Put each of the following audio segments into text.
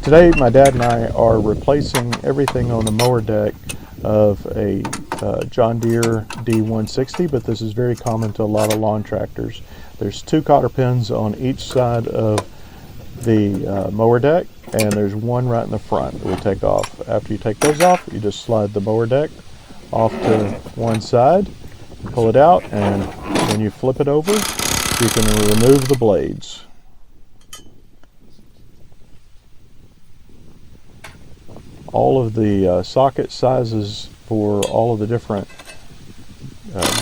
Today my dad and I are replacing everything on the mower deck of a John Deere D160, but this is very common to a lot of lawn tractors. There's two cotter pins on each side of the mower deck, and there's one right in the front that we take off. After you take those off, you just slide the mower deck off to one side, pull it out, and when you flip it over, you can remove the blades. All of the socket sizes for all of the different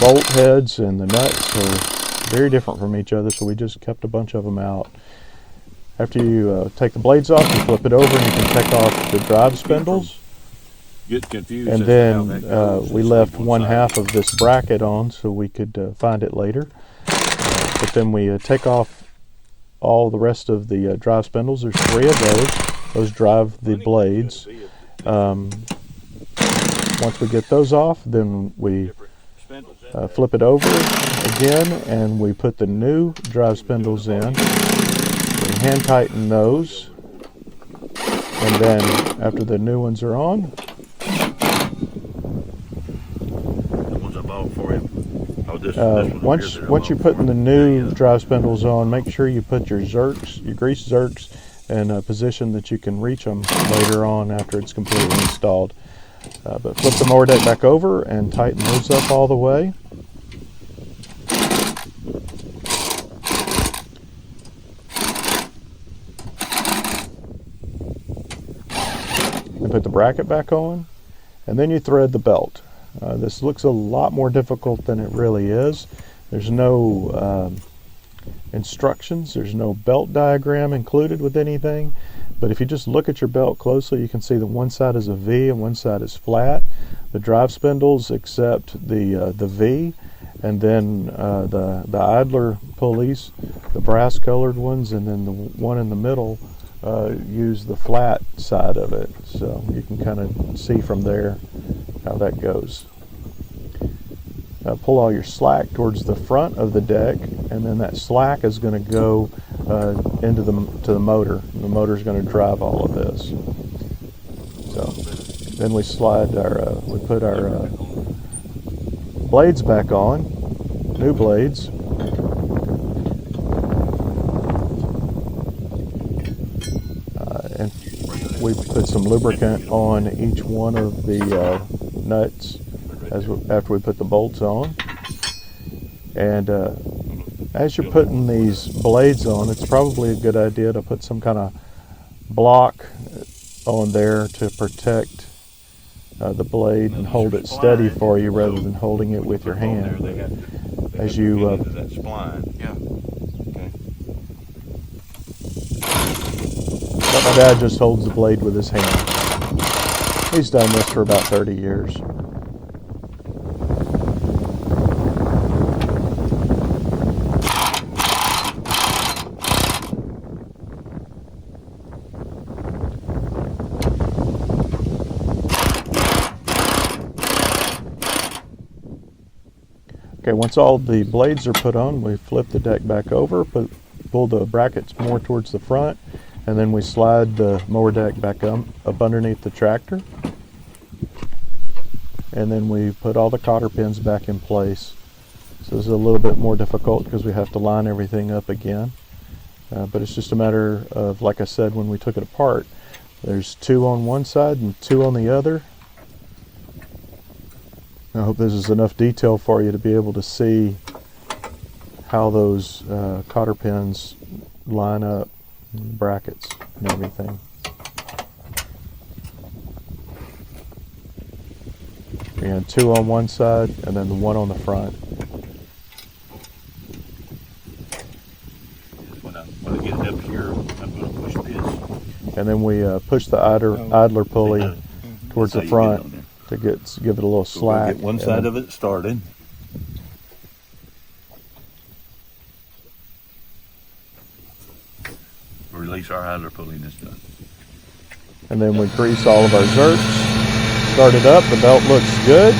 bolt heads and the nuts are very different from each other, so we just kept a bunch of them out. After you take the blades off, you flip it over and you can take off the drive spindles. Get confused. And then we left one half of this bracket on so we could find it later. But then we take off all the rest of the drive spindles. There's 3 of those. Those drive the blades. Once we get those off, then we flip it over again and we put the new drive spindles in. We hand tighten those, and then after the new ones are on, the ones I bought for him. Once you put the new drive spindles on, make sure you put your grease zerks in a position that you can reach them later on after it's completely installed. But flip the mower deck back over and tighten those up all the way. And put the bracket back on, and then you thread the belt. This looks a lot more difficult than it really is. There's no instructions, there's no belt diagram included with anything, but if you just look at your belt closely, you can see that one side is a V and one side is flat. The drive spindles accept the V, and then the idler pulleys, the brass colored ones, and then the one in the middle use the flat side of it, so you can kind of see from there how that goes. Pull all your slack towards the front of the deck, and then that slack is going to go into the motor. The motor is going to drive all of this. So then we put our blades back on, new blades. And we put some lubricant on each one of the nuts after we put the bolts on. And as you're putting these blades on, it's probably a good idea to put some kind of block on there to protect the blade and hold it steady for you rather than holding it with your hand. As you that spline. Yeah. Okay. But my dad just holds the blade with his hand. He's done this for about 30 years. Okay, once all the blades are put on, we flip the deck back over, pull the brackets more towards the front, and then we slide the mower deck back up underneath the tractor. And then we put all the cotter pins back in place. So this is a little bit more difficult because we have to line everything up again. But it's just a matter of, like I said, when we took it apart, there's 2 on one side and 2 on the other. I hope this is enough detail for you to be able to see how those cotter pins line up, brackets and everything. We had 2 on one side and then the 1 on the front. When I get it up here, I'm going to push this. And then we push the idler pulley towards the front to give it a little slack. We'll get one side of it started. Release our idler pulley and it's done. And then we grease all of our zerks. Start it up. The belt looks good.